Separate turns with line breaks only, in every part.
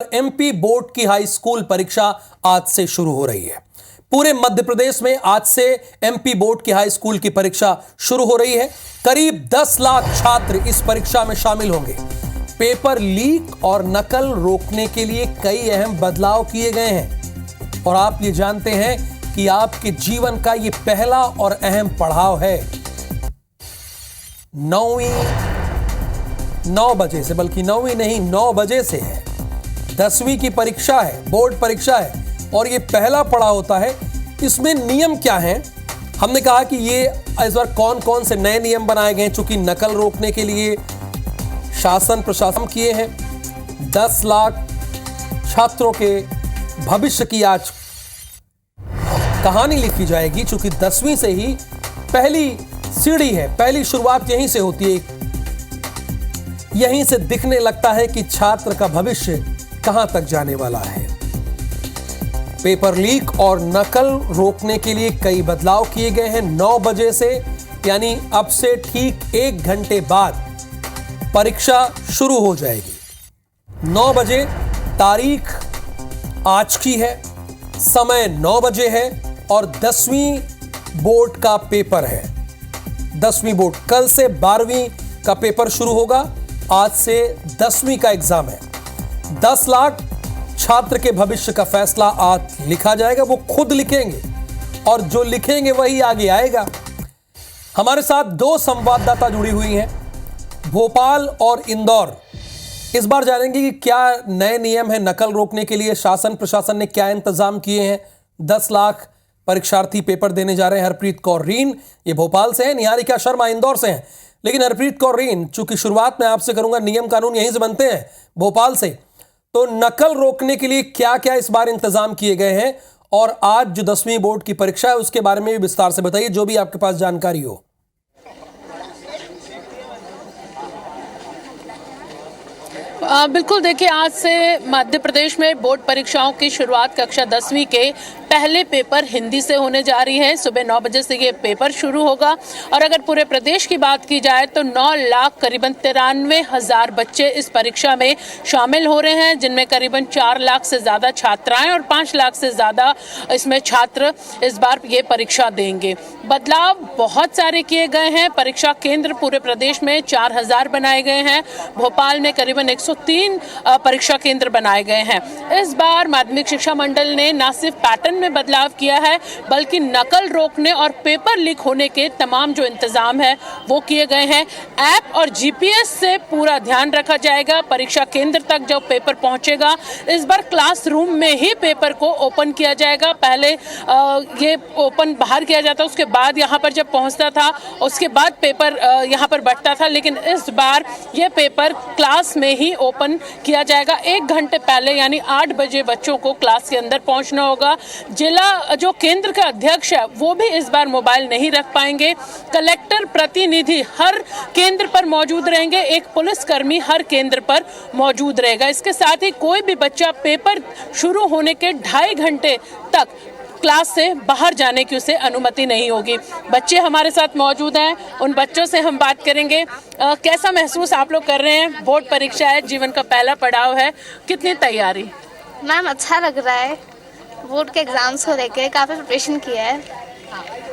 MP board की high school परीक्षा आज से शुरू हो रही है। पूरे मध्य प्रदेश में आज से एमपी बोर्ड की हाई स्कूल की परीक्षा शुरू हो रही है। करीब 10 लाख छात्र इस परीक्षा में शामिल होंगे। पेपर लीक और नकल रोकने के लिए कई अहम बदलाव किए गए हैं और आप ये जानते हैं कि आपके जीवन का ये पहला और अहम पड़ाव है। 9 बजे से, बल्कि 9वीं नहीं 9 बजे से है। 10वीं की परीक्षा है, बोर्ड परीक्षा है और ये पहला पड़ाव होता है। इसमें नियम क्या हैं? हमने कहा कि ये इस बार कौन कौन से नए नियम बनाए गए हैं, चूंकि नकल रोकने के लिए शासन प्रशासन किए हैं। 10 लाख छात्रों के भविष्य की आज कहानी लिखी जाएगी, चूंकि 10वीं से ही पहली सीढ़ी है, पहली शुरुआत यहीं से होती है। यहीं से दिखने लगता है कि छात्र का भविष्य कहां तक जाने वाला है। पेपर लीक और नकल रोकने के लिए कई बदलाव किए गए हैं। 9 बजे से, यानी अब से ठीक 1 घंटे बाद परीक्षा शुरू हो जाएगी। 9 बजे तारीख आज की है, समय 9 बजे है और 10वीं बोर्ड का पेपर है। 10वीं बोर्ड कल से 12वीं का पेपर शुरू होगा। आज से 10वीं का एग्जाम है। 10 लाख छात्र के भविष्य का फैसला आज लिखा जाएगा। वो खुद लिखेंगे और जो लिखेंगे वही आगे आएगा। हमारे साथ 2 संवाददाता जुड़ी हुई हैं, भोपाल और इंदौर। इस बार जानेंगे कि क्या नए नियम है नकल रोकने के लिए, शासन प्रशासन ने क्या इंतजाम किए हैं। 10 लाख परीक्षार्थी पेपर देने जा रहे हैं। हरप्रीत कौर रीन ये भोपाल से हैं, निहारिका शर्मा इंदौर से हैं। लेकिन हरप्रीत कौर रीन, चूंकि शुरुआत में आपसे करूंगा, नियम कानून यहीं से बनते हैं भोपाल से, तो नकल रोकने के लिए क्या क्या इस बार इंतजाम किए गए हैं और आज जो 10वीं बोर्ड की परीक्षा है उसके बारे में भी विस्तार से बताइए, जो भी आपके पास जानकारी हो।
बिल्कुल, देखिए आज से मध्य प्रदेश में बोर्ड परीक्षाओं की शुरुआत कक्षा 10वीं के पहले पेपर हिंदी से होने जा रही है। सुबह 9 बजे से ये पेपर शुरू होगा और अगर पूरे प्रदेश की बात की जाए तो 9 लाख करीबन 93,000 बच्चे इस परीक्षा में शामिल हो रहे हैं, जिनमें करीबन 4 लाख से ज़्यादा छात्राएं और 5 लाख से ज़्यादा इसमें छात्र इस बार ये परीक्षा देंगे। बदलाव बहुत सारे किए गए हैं। परीक्षा केंद्र पूरे प्रदेश में 4,000 बनाए गए हैं। भोपाल में करीबन 103 परीक्षा केंद्र बनाए गए हैं। इस बार माध्यमिक शिक्षा मंडल ने न सिर्फ पैटर्न में बदलाव किया है, बल्कि नकल रोकने और पेपर लीक होने के तमाम जो इंतजाम है वो किए गए हैं। ऐप और जीपीएस से पूरा ध्यान रखा जाएगा। परीक्षा केंद्र तक जब पेपर पहुंचेगा, इस बार क्लासरूम में ही पेपर को ओपन किया जाएगा। पहले ये ओपन बाहर किया जाता, उसके बाद यहाँ पर जब पहुंचता था उसके बाद पेपर यहाँ पर बढ़ता था, लेकिन इस बार ये पेपर क्लास में ही ओपन किया जाएगा। 1 घंटे पहले यानी 8 बजे बच्चों को क्लास के अंदर पहुंचना होगा। जिला जो केंद्र का अध्यक्ष है वो भी इस बार मोबाइल नहीं रख पाएंगे। कलेक्टर प्रतिनिधि हर केंद्र पर मौजूद रहेंगे। एक पुलिसकर्मी हर केंद्र पर मौजूद रहेगा। इसके साथ ही कोई भी बच्चा पेपर शुरू होने के 2.5 घंटे तक क्लास से बाहर जाने की उसे अनुमति नहीं होगी। बच्चे हमारे साथ मौजूद हैं, उन बच्चों से हम बात करेंगे। कैसा महसूस आप लोग कर रहे हैं? बोर्ड परीक्षा है, जीवन का पहला पड़ाव है, कितनी तैयारी?
मैम अच्छा लग रहा है। बोर्ड के एग्जाम्स को लेकर काफ़ी प्रिपरेशन किया है।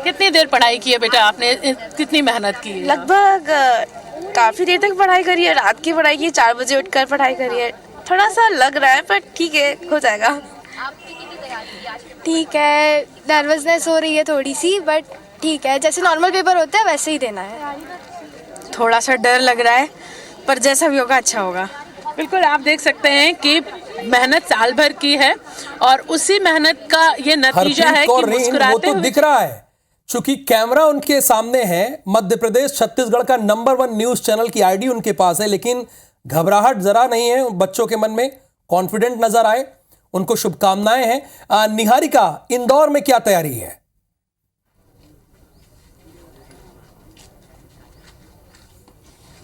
कितनी देर पढ़ाई की है बेटा आपने? कितनी मेहनत की है?
लगभग काफ़ी देर तक पढ़ाई करी है। रात की पढ़ाई की, 4 बजे उठकर पढ़ाई करी है। थोड़ा सा लग रहा है पर ठीक है, हो जाएगा।
ठीक है, नर्वसनेस हो रही है थोड़ी सी, बट ठीक है, जैसे नॉर्मल पेपर होता है वैसे ही देना है।
थोड़ा सा डर लग रहा है पर जैसा भी होगा अच्छा होगा।
बिल्कुल, आप देख सकते हैं कि मेहनत साल भर की है और उसी मेहनत का ये नतीजा है कि मुस्कुराते
वो तो दिख रहा है, चूंकि कैमरा उनके सामने है। मध्य प्रदेश छत्तीसगढ़ का नंबर 1 न्यूज चैनल की आईडी उनके पास है, लेकिन घबराहट जरा नहीं है बच्चों के मन में। कॉन्फिडेंट नजर आए, उनको शुभकामनाएं हैं। निहारिका, इंदौर में क्या तैयारी है?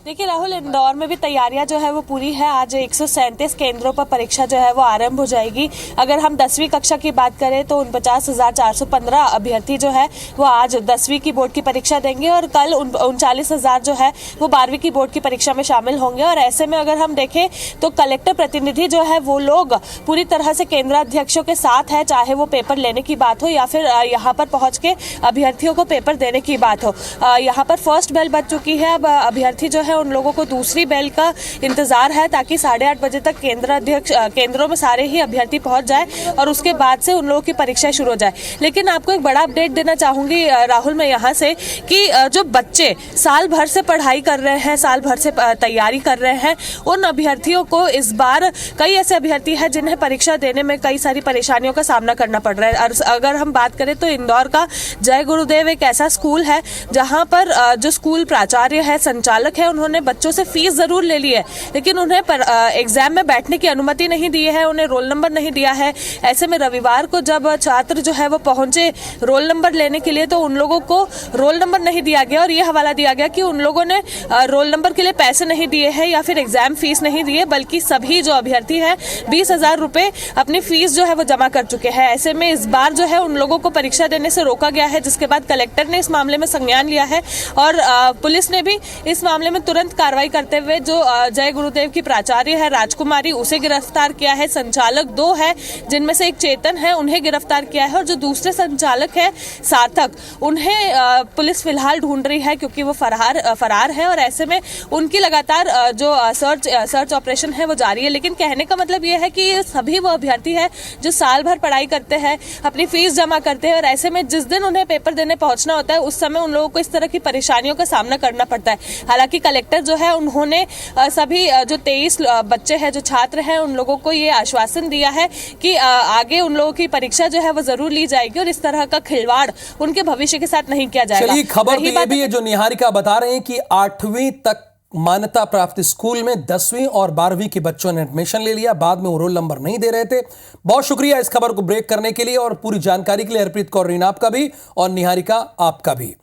देखिए राहुल, इंदौर में भी तैयारियां जो है वो पूरी है। आज 137 केंद्रों पर परीक्षा जो है वो आरंभ हो जाएगी। अगर हम 10वीं कक्षा की बात करें तो 49,415 अभ्यर्थी जो है वो आज 10वीं की बोर्ड की परीक्षा देंगे और कल 39,000 जो है वो 12वीं की बोर्ड की परीक्षा में शामिल होंगे। और ऐसे में अगर हम देखें तो कलेक्टर प्रतिनिधि जो है वो लोग पूरी तरह से केंद्राध्यक्षों के साथ है, चाहे वो पेपर लेने की बात हो या फिर यहाँ पर पहुंच के अभ्यर्थियों को पेपर देने की बात हो। यहाँ पर फर्स्ट बेल बज चुकी है। अब अभ्यर्थी जो है उन लोगों को दूसरी बेल का इंतजार है ताकि 8:30 बजे तक केंद्रों में सारे ही अभ्यर्थी पहुंच जाए और उसके बाद से उन लोगों की परीक्षा शुरू हो जाए। लेकिन आपको एक बड़ा अपडेट देना चाहूंगी राहुल मैं यहाँ से कि जो बच्चे साल भर से पढ़ाई कर रहे हैं, साल भर से तैयारी कर रहे हैं, उन अभ्यर्थियों को इस बार कई ऐसे अभ्यर्थी हैं जिन्हें परीक्षा देने में कई सारी परेशानियों का सामना करना पड़ रहा है। अगर हम बात करें तो इंदौर का जय गुरुदेव एक ऐसा स्कूल है जहां पर जो स्कूल प्राचार्य है, संचालक है, उन्होंने बच्चों से फीस जरूर ले ली है लेकिन उन्हें एग्जाम में बैठने की अनुमति नहीं दी है, उन्हें रोल नंबर नहीं दिया है। ऐसे में रविवार को जब छात्र जो है वो पहुंचे रोल नंबर लेने के लिए तो उन लोगों को रोल नंबर नहीं दिया गया और ये हवाला दिया गया कि उन लोगों ने रोल नंबर के लिए पैसे नहीं दिए हैं या फिर एग्जाम फीस नहीं दिए, बल्कि सभी जो अभ्यर्थी हैं 20,000 रुपए अपनी फीस जो है वो जमा कर चुके हैं। ऐसे में इस बार जो है उन लोगों को परीक्षा देने से रोका गया है, जिसके बाद कलेक्टर ने इस मामले में संज्ञान लिया है और पुलिस ने भी इस मामले में तुरंत कार्रवाई करते हुए जो जय गुरुदेव की प्राचार्य है राजकुमारी उसे गिरफ्तार किया है। संचालक 2 है जिनमें से एक चेतन है, उन्हें गिरफ्तार किया है और जो दूसरे संचालक है सार्थक, उन्हें पुलिस फिलहाल ढूंढ रही है क्योंकि वो फरार है और ऐसे में उनकी लगातार जो सर्च ऑपरेशन है वो जारी है। लेकिन कहने का मतलब ये है कि ये सभी वो अभ्यर्थी है जो साल भर पढ़ाई करते हैं, अपनी फीस जमा करते हैं और ऐसे में जिस दिन उन्हें पेपर देने पहुंचना होता है उस समय उन लोगों को इस तरह की परेशानियों का सामना करना पड़ता है। हालांकि कलेक्टर जो है उन्होंने सभी जो 23 बच्चे हैं, जो छात्र हैं, उन लोगों को ये आश्वासन दिया है कि आगे उन लोगों की परीक्षा जो है वो जरूर ली जाएगी और इस तरह का खिलवाड़ उनके भविष्य के साथ नहीं किया जाएगा।
चलिए, खबर तो ये भी है जो निहारिका बता रहे हैं कि 8वीं तक मान्यता प्राप्त स्कूल में 10वीं और 12वीं के बच्चों ने एडमिशन ले लिया, बाद में वो रोल नंबर नहीं दे रहे थे। बहुत शुक्रिया इस खबर को ब्रेक करने के लिए और पूरी जानकारी के लिए हरप्रीत कौर रीना आपका भी और निहारिका आपका भी।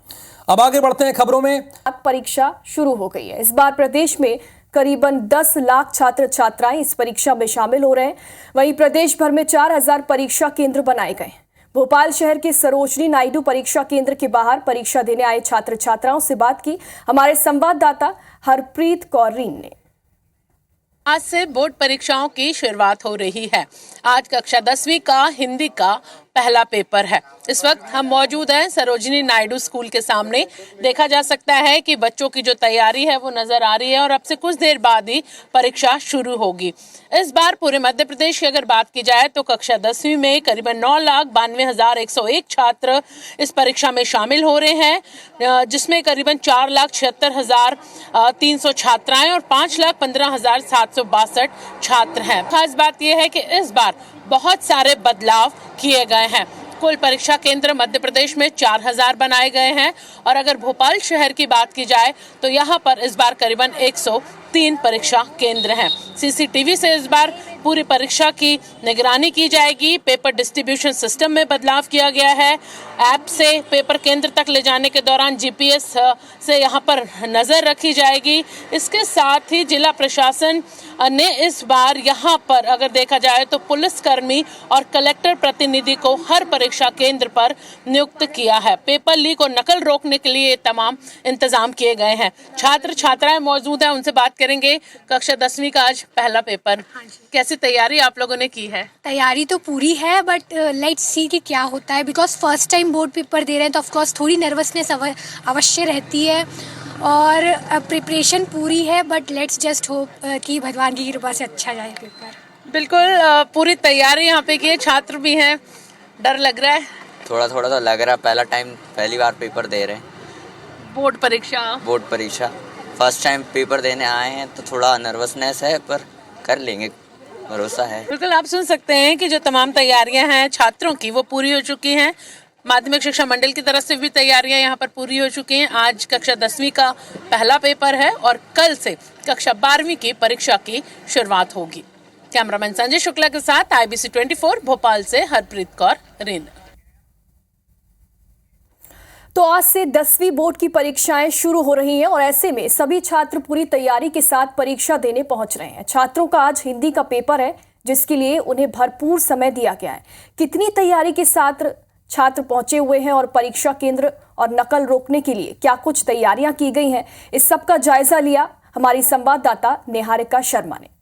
अब आगे बढ़ते हैं खबरों में।
परीक्षा शुरू हो गई है। इस बार प्रदेश में करीबन 10 लाख छात्र छात्राएं इस परीक्षा में शामिल हो रहे हैं। वहीं प्रदेश भर में 4,000 परीक्षा केंद्र बनाए गए। भोपाल शहर के सरोजनी नायडू परीक्षा केंद्र के बाहर परीक्षा देने आए छात्र छात्राओं से बात की हमारे संवाददाता हरप्रीत कौर रीन ने।
आज से बोर्ड परीक्षाओं की शुरुआत हो रही है। आज कक्षा 10वीं का हिंदी का पहला पेपर है। इस वक्त हम मौजूद हैं सरोजनी नायडू स्कूल के सामने। देखा जा सकता है कि बच्चों की जो तैयारी है वो नजर आ रही है और अब से कुछ देर बाद ही परीक्षा शुरू होगी। इस बार पूरे मध्य प्रदेश की अगर बात की जाए तो कक्षा 10वीं में करीबन 9,92,101 छात्र इस परीक्षा में शामिल हो रहे हैं, जिसमें करीबन 4,76,300 छात्राएं और 5,15,762 छात्र हैं। खास बात यह है कि इस बार बहुत सारे बदलाव किए गए हैं। कुल परीक्षा केंद्र मध्य प्रदेश में 4,000 बनाए गए हैं और अगर भोपाल शहर की बात की जाए तो यहाँ पर इस बार करीबन 103 परीक्षा केंद्र हैं। सीसीटीवी से इस बार पूरी परीक्षा की निगरानी की जाएगी। पेपर डिस्ट्रीब्यूशन सिस्टम में बदलाव किया गया है। ऐप से पेपर केंद्र तक ले जाने के दौरान जीपीएस से यहाँ पर नजर रखी जाएगी। इसके साथ ही जिला प्रशासन ने इस बार यहाँ पर अगर देखा जाए तो पुलिसकर्मी और कलेक्टर प्रतिनिधि को हर परीक्षा केंद्र पर नियुक्त किया है। पेपर लीक और नकल रोकने के लिए तमाम इंतजाम किए गए हैं। छात्र छात्राएं मौजूद हैं, उनसे बात करेंगे। कक्षा 10वीं का आज पहला पेपर, कैसी तैयारी आप लोगों ने की है?
तैयारी तो पूरी है बट लेट्स सी कि क्या होता है, because first time board paper दे रहे हैं तो ऑफ कोर्स थोड़ी नर्वसनेस अवश्य रहती है और प्रिपरेशन पूरी है बट लेट्स जस्ट होप कि भगवान की कृपा से अच्छा जाए पेपर।
बिल्कुल पूरी तैयारी यहाँ पे की है। छात्र भी हैं, डर लग रहा है?
थोड़ा थोड़ा तो लग रहा है। पहली बार पेपर दे रहे हैं। बोर्ड परीक्षा फर्स्ट टाइम पेपर देने आए हैं तो थोड़ा नर्वसनेस है पर कर लेंगे, भरोसा है।
बिल्कुल आप सुन सकते हैं कि जो तमाम तैयारियां हैं छात्रों की वो पूरी हो चुकी हैं। माध्यमिक शिक्षा मंडल की तरफ से भी तैयारियां यहाँ पर पूरी हो चुकी हैं। आज कक्षा 10वीं का पहला पेपर है और कल से कक्षा 12वीं की परीक्षा की शुरुआत होगी। कैमरामैन संजय शुक्ला के साथ IBC 24 भोपाल से हरप्रीत कौर रीना।
तो आज से 10वीं बोर्ड की परीक्षाएं शुरू हो रही हैं और ऐसे में सभी छात्र पूरी तैयारी के साथ परीक्षा देने पहुंच रहे हैं। छात्रों का आज हिंदी का पेपर है, जिसके लिए उन्हें भरपूर समय दिया गया है। कितनी तैयारी के साथ छात्र पहुंचे हुए हैं और परीक्षा केंद्र और नकल रोकने के लिए क्या कुछ तैयारियां की गई हैं, इस सब का जायजा लिया हमारी संवाददाता निहारिका शर्मा ने।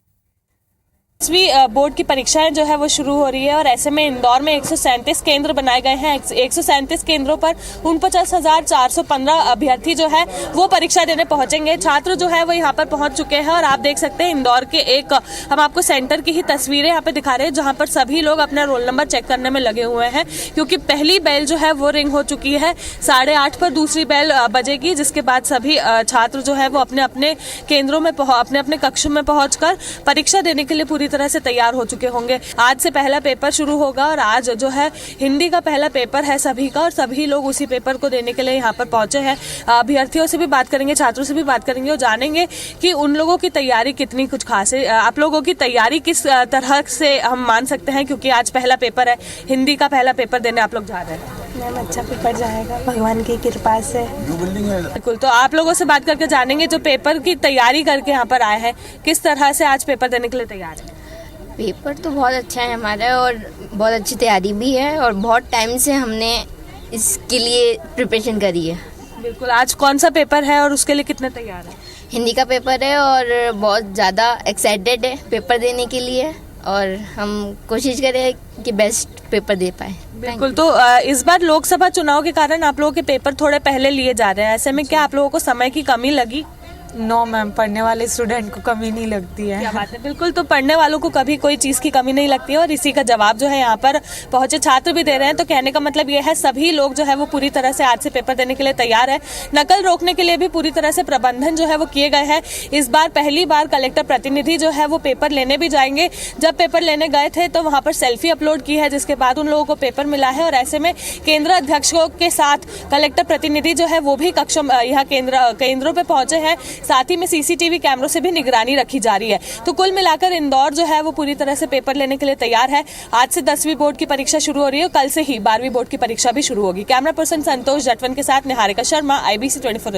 10वीं बोर्ड की परीक्षाएं जो है वो शुरू हो रही है और ऐसे में इंदौर में 137 केंद्र बनाए गए हैं। 137 केंद्रों पर 49,415 अभ्यर्थी जो है वो परीक्षा देने पहुंचेंगे। छात्र जो है वो यहाँ पर पहुंच चुके हैं और आप देख सकते हैं इंदौर के एक हम आपको सेंटर की ही तस्वीरें यहाँ पे दिखा रहे हैं, जहाँ पर सभी लोग अपना रोल नंबर चेक करने में लगे हुए हैं, क्योंकि पहली बेल जो है वो रिंग हो चुकी है। 8:30 पर दूसरी बेल बजेगी, जिसके बाद सभी छात्र जो है वो अपने अपने केंद्रों में अपने अपने कक्षों में पहुंचकर परीक्षा देने के लिए पूरी तरह से तैयार हो चुके होंगे। आज से पहला पेपर शुरू होगा और आज जो है हिंदी का पहला पेपर है सभी का, और सभी लोग उसी पेपर को देने के लिए यहाँ पर पहुंचे हैं। अभ्यर्थियों से भी बात करेंगे, छात्रों से भी बात करेंगे और जानेंगे कि उन लोगों की तैयारी कितनी कुछ खास है। आप लोगों की तैयारी किस तरह से हम मान सकते हैं, क्योंकि आज पहला पेपर है, हिंदी का पहला पेपर देने आप लोग जा रहे हैं। मैम अच्छा पेपर जाएगा भगवान की कृपा से। बिल्कुल, तो आप लोगों से बात करके जानेंगे जो पेपर की तैयारी करके यहाँ पर आए हैं, किस तरह से आज पेपर देने के लिए तैयार है।
पेपर तो बहुत अच्छा है हमारा और बहुत अच्छी तैयारी भी है और बहुत टाइम से हमने इसके लिए प्रिपरेशन करी है।
बिल्कुल, आज कौन सा पेपर है और उसके लिए कितने तैयार हैं?
हिंदी का पेपर है और बहुत ज़्यादा एक्साइटेड है पेपर देने के लिए और हम कोशिश करें कि बेस्ट पेपर दे पाए।
बिल्कुल, तो इस बार लोकसभा चुनाव के कारण आप लोगों के पेपर थोड़े पहले लिए जा रहे हैं, ऐसे में क्या आप लोगों को समय की कमी लगी?
नो मैम, पढ़ने वाले स्टूडेंट को कमी नहीं लगती है।
क्या बात है, बिल्कुल, तो पढ़ने वालों को कभी कोई चीज़ की कमी नहीं लगती है और इसी का जवाब जो है यहाँ पर पहुंचे छात्र भी दे रहे हैं। तो कहने का मतलब ये है सभी लोग जो है वो पूरी तरह से आज से पेपर देने के लिए तैयार है। नकल रोकने के लिए भी पूरी तरह से प्रबंधन जो है वो किए गए हैं। इस बार पहली बार कलेक्टर प्रतिनिधि जो है वो पेपर लेने भी जाएंगे। जब पेपर लेने गए थे तो वहाँ पर सेल्फी अपलोड की है, जिसके बाद उन लोगों को पेपर मिला है और ऐसे में केंद्र अध्यक्षों के साथ कलेक्टर प्रतिनिधि जो है वो भी कक्षों यहाँ केंद्रों पर पहुंचे हैं। साथ ही में सीसीटीवी कैमरों से भी निगरानी रखी जा रही है। तो कुल मिलाकर इंदौर जो है वो पूरी तरह से पेपर लेने के लिए तैयार है। आज से 10वीं बोर्ड की परीक्षा शुरू हो रही है और कल से ही 12वीं बोर्ड की परीक्षा भी शुरू होगी। कैमरा पर्सन संतोष जटवन के साथ निहारिका शर्मा, IBC 24।